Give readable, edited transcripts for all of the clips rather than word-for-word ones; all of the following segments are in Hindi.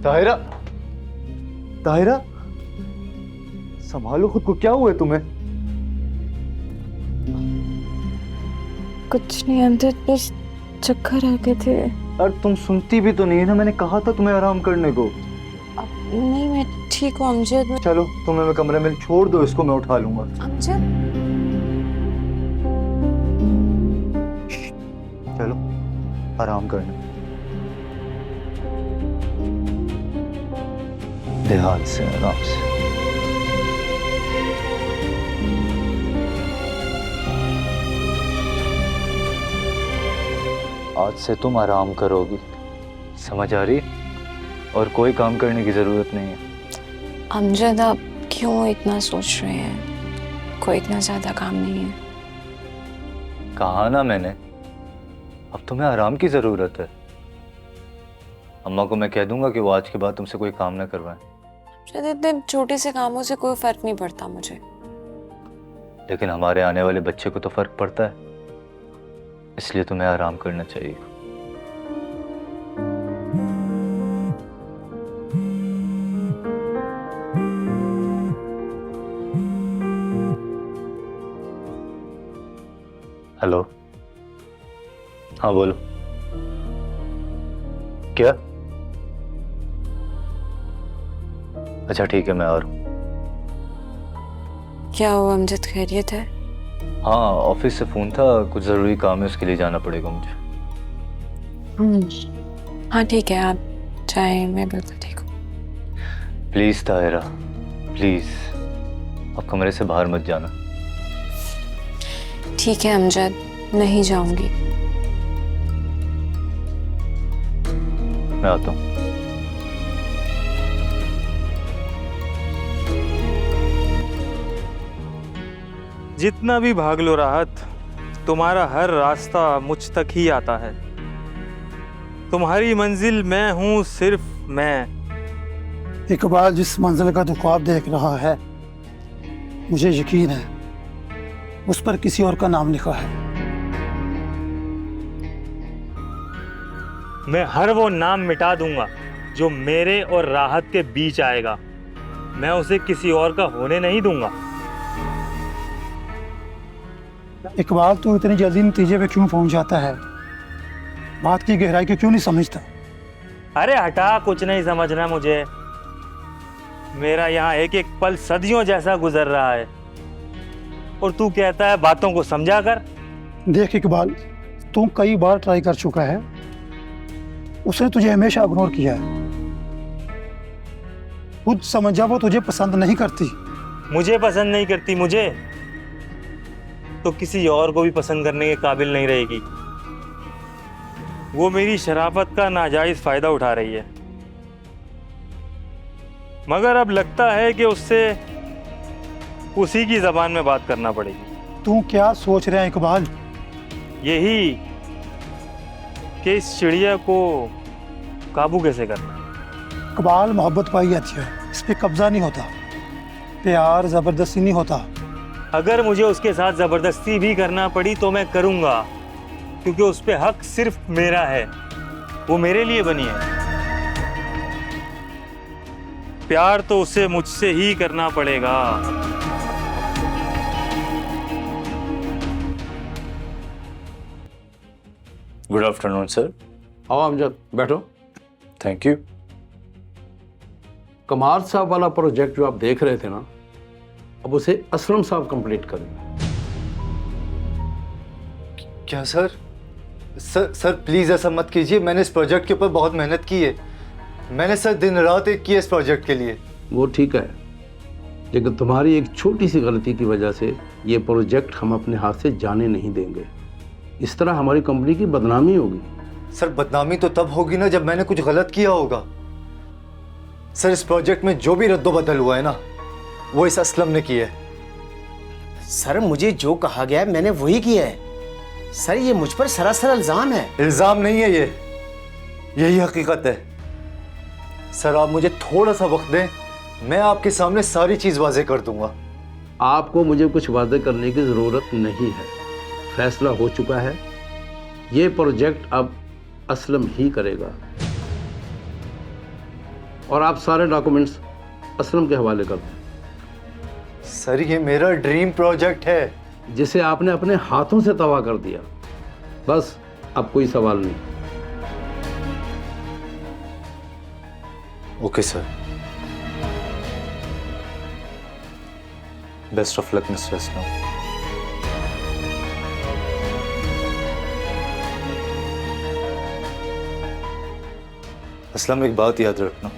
ताहिरा, ताहिरा, संभालो खुद को, क्या हुआ है तुम्हें? कुछ नहीं अमजद, बस चक्कर आ गए थे। और तुम सुनती भी तो नहीं है ना, मैंने कहा था तुम्हें आराम करने को। नहीं मैं ठीक हूँ अमजद। चलो तुम्हें मैं कमरे में छोड़ दो, इसको मैं उठा लूंगा। अमजद चलो आराम करने, ध्यान से, आराम से। आज से तुम आराम करोगी, समझ आ रही? और कोई काम करने की जरूरत नहीं है। अमजद आप क्यों इतना सोच रहे हैं? कोई इतना ज्यादा काम नहीं है। कहा ना मैंने, अब तुम्हें आराम की जरूरत है। अम्मा को मैं कह दूंगा कि वो आज के बाद तुमसे कोई काम ना करवाएं। शायद इतने छोटे से कामों से कोई फर्क नहीं पड़ता मुझे। लेकिन हमारे आने वाले बच्चे को तो फर्क पड़ता है, इसलिए तुम्हें आराम करना चाहिए। हेलो, हाँ बोलो। क्या? अच्छा ठीक है, मैं आ रहा हूँ। क्या हुआ अमजद, खैरियत है? हाँ, ऑफिस से फोन था, कुछ जरूरी काम है, उसके लिए जाना पड़ेगा मुझे। हाँ ठीक है, आप चाहे, मैं बिल्कुल ठीक हूँ। प्लीज ताहिरा, प्लीज अब कमरे से बाहर मत जाना। ठीक है अमजद, नहीं जाऊंगी। मैं आता हूँ। जितना भी भाग लो राहत, तुम्हारा हर रास्ता मुझ तक ही आता है। तुम्हारी मंजिल मैं हूँ, सिर्फ मैं। इकबाल, जिस मंजिल का तू ख्वाब देख रहा है, मुझे यकीन है उस पर किसी और का नाम लिखा है। मैं हर वो नाम मिटा दूंगा जो मेरे और राहत के बीच आएगा। मैं उसे किसी और का होने नहीं दूंगा। इकबाल, तू इतनी जल्दी नतीजे पे क्यों पहुंच जाता है? बात की गहराई को क्यों नहीं समझता? अरे हटा, कुछ नहीं समझना मुझे। मेरा यहाँ एक एक पल सदियों जैसा गुजर रहा है और तू कहता है बातों को समझा कर। देख इकबाल, तू कई बार ट्राई कर चुका है, उसने तुझे हमेशा इग्नोर किया है। खुद समझ जा, वो तुझे पसंद नहीं करती। मुझे पसंद नहीं करती, मुझे तो किसी और को भी पसंद करने के काबिल नहीं रहेगी। वो मेरी शराफत का नाजायज फायदा उठा रही है, मगर अब लगता है कि उससे उसी की जबान में बात करना पड़ेगी। तू क्या सोच रहा है इकबाल? यही कि इस चिड़िया को काबू कैसे करना। इकबाल, मोहब्बत पाई जाती है, इस पे कब्जा नहीं होता। प्यार जबरदस्ती नहीं होता। अगर मुझे उसके साथ जबरदस्ती भी करना पड़ी तो मैं करूंगा, क्योंकि उस पे हक सिर्फ मेरा है, वो मेरे लिए बनी है। प्यार तो उसे मुझसे ही करना पड़ेगा। Good afternoon sir. आओ अमजद, बैठो। Thank you. कमाल साहब वाला प्रोजेक्ट जो आप देख रहे थे ना, अब उसे असलम साहब कंप्लीट करेंगे। क्या सर? सर प्लीज ऐसा मत कीजिए, मैंने इस प्रोजेक्ट के ऊपर बहुत मेहनत की है। मैंने सर दिन रात एक की इस प्रोजेक्ट के लिए। वो ठीक है, लेकिन तुम्हारी एक छोटी सी गलती की वजह से ये प्रोजेक्ट हम अपने हाथ से जाने नहीं देंगे। इस तरह हमारी कंपनी की बदनामी होगी। सर बदनामी तो तब होगी ना जब मैंने कुछ गलत किया होगा। सर इस प्रोजेक्ट में जो भी रद्दोबदल हुआ है ना, वो इस असलम ने किया है। सर मुझे जो कहा गया है मैंने वही किया है। सर ये मुझ पर सरासर इल्जाम है। इल्जाम नहीं है ये, यही हकीकत है। सर आप मुझे थोड़ा सा वक्त दें, मैं आपके सामने सारी चीज वाजे कर दूंगा। आपको मुझे कुछ वादे करने की ज़रूरत नहीं है, फैसला हो चुका है। ये प्रोजेक्ट अब असलम ही करेगा और आप सारे डॉक्यूमेंट्स असलम के हवाले कर दें, सर ये मेरा ड्रीम प्रोजेक्ट है। जिसे आपने अपने हाथों से तबाह कर दिया। बस अब कोई सवाल नहीं। Okay sir, best of luck mister Aslam. Aslam एक बात याद रखना,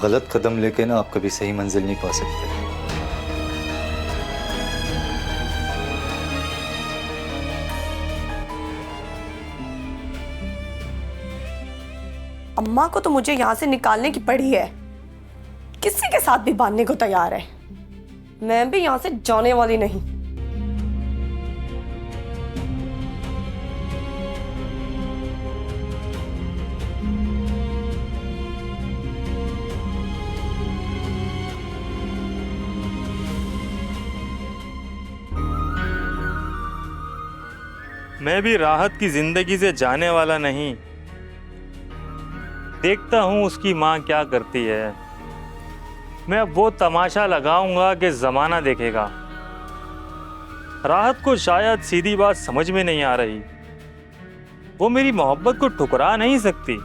गलत कदम लेके ना आप कभी सही मंजिल नहीं पा सकते। अम्मा को तो मुझे यहाँ से निकालने की पड़ी है, किसी के साथ भी बांधने को तैयार है। मैं भी यहाँ से जाने वाली नहीं। मैं भी राहत की जिंदगी से जाने वाला नहीं। देखता हूं उसकी मां क्या करती है। मैं अब वो तमाशा लगाऊंगा कि जमाना देखेगा। राहत को शायद सीधी बात समझ में नहीं आ रही। वो मेरी मोहब्बत को ठुकरा नहीं सकती।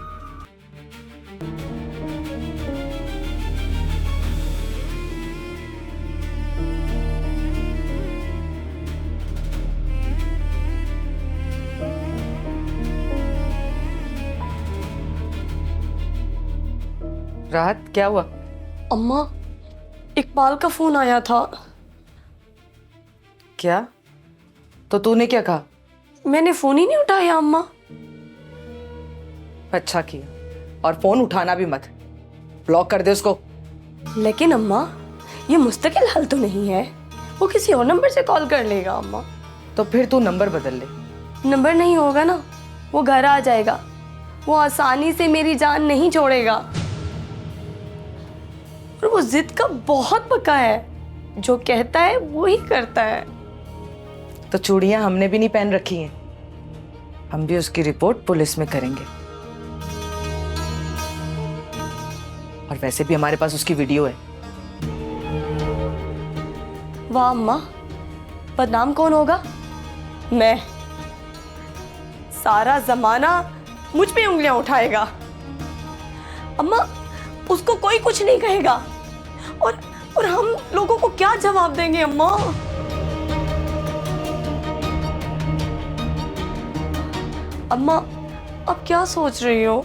राहत क्या हुआ? अम्मा, इकबाल का फोन आया था। क्या? तो तूने क्या कहा? मैंने फोन ही नहीं उठाया अम्मा। अच्छा किया, और फोन उठाना भी मत, ब्लॉक कर दे उसको। लेकिन अम्मा, ये मुस्तकिल हल तो नहीं है, वो किसी और नंबर से कॉल कर लेगा अम्मा। तो फिर तू नंबर बदल ले। नंबर नहीं होगा ना, वो घर आ जाएगा। वो आसानी से मेरी जान नहीं छोड़ेगा। और वो जिद का बहुत पक्का है, जो कहता है वो ही करता है। तो चूड़ियां हमने भी नहीं पहन रखी हैं, हम भी उसकी रिपोर्ट पुलिस में करेंगे। और वैसे भी हमारे पास उसकी वीडियो है। वाह अम्मा, बदनाम कौन होगा? मैं। सारा जमाना मुझ पे उंगलियां उठाएगा। अम्मा, उसको कोई कुछ नहीं कहेगा। और हम लोगों को क्या जवाब देंगे अम्मा? अम्मा, अब क्या सोच रही हो?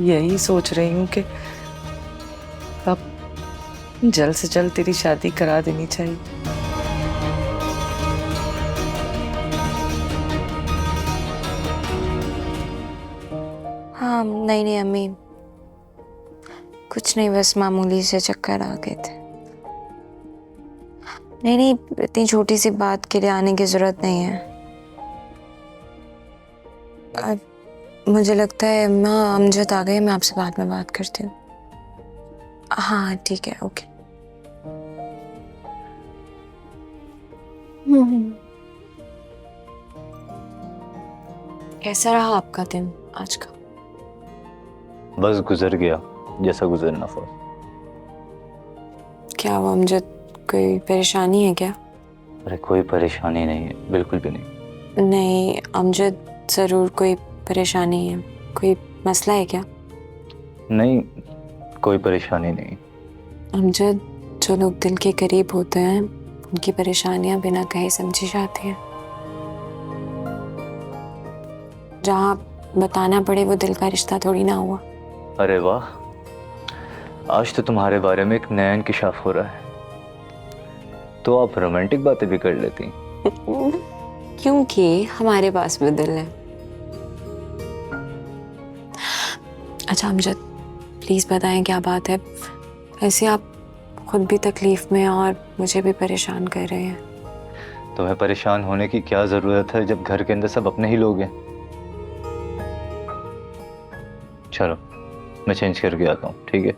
यही सोच रही हूँ कि अब जल्द से जल्द तेरी शादी करा देनी चाहिए। हाँ, नहीं अम्मी, कुछ नहीं, बस मामूली से चक्कर आ गए थे। नहीं, इतनी छोटी सी बात के लिए आने की जरूरत नहीं है। मुझे लगता है माँ अमजद आ गए, मैं आपसे बाद में बात करती हूँ। हाँ ठीक है, ओके। कैसा रहा आपका दिन आज का? बस गुजर गया जैसा गुजरना था। क्या हुआ अमजद, कोई परेशानी है क्या? अरे कोई परेशानी नहीं है, बिल्कुल भी नहीं। नहीं अमजद, ज़रूर कोई परेशानी है, कोई मसला है क्या? नहीं, कोई परेशानी नहीं। अमजद, जो लोग दिल के करीब होते हैं उनकी परेशानियां बिना कहे समझी जाती हैं। जहाँ बताना पड़े वो दिल का रिश्ता थोड़ी ना हुआ। अरे वाह, आज तो तुम्हारे बारे में एक नया इंकिशाफ हो रहा है। तो आप रोमांटिक बातें भी कर लेती। क्योंकि हमारे पास भी दिल है। अच्छा अमजद, प्लीज़ बताएं क्या बात है? ऐसे आप खुद भी तकलीफ में और मुझे भी परेशान कर रहे हैं। तुम्हें परेशान होने की क्या जरूरत है जब घर के अंदर सब अपने ही लोग हैं। चलो मैं चेंज करके आता हूँ, ठीक है?